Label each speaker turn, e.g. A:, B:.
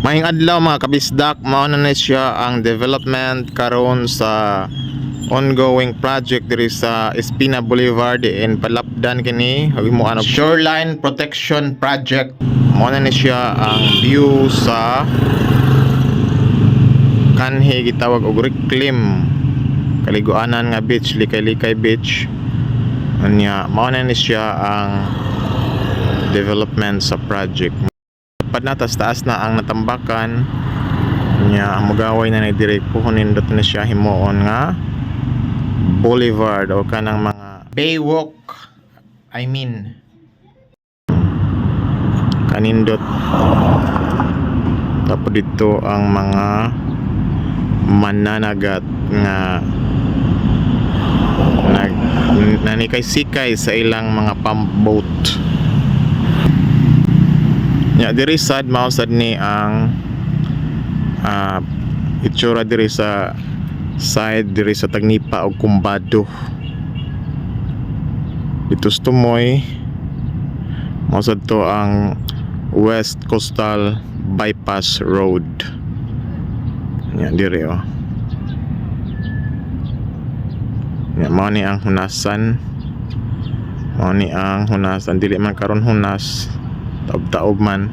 A: Maayong adlaw mga kabisdak, mao na siya ang development karon sa ongoing project diri sa Espina Boulevard in Palapdan kini mo ano Shoreline Protection Project. Mao na siya ang view sa kanhi gitawag og reclaim kaliguanan nga beach, Likay-Likay Beach. Anya mao na siya ang development sa project. Padnatas taas na ang natambakan nya ang magaway na dire puhunin dot na siya himuon nga boulevard o kanang mga baywalk, kanindot. Tapos dito ang mga mananagat nga nanikay-sikay sa ilang mga pump boat. Ya diri sad mao sad ni ang itsura diri sa side diri sa Tagnipa o Kumbado. Dito sa Tumoy mao sad to ang West Coastal Bypass Road. Ya diri oh. Ya mao ni ang hunasan. Mao ni ang hunasan, dili man karon hunas taob-taob man.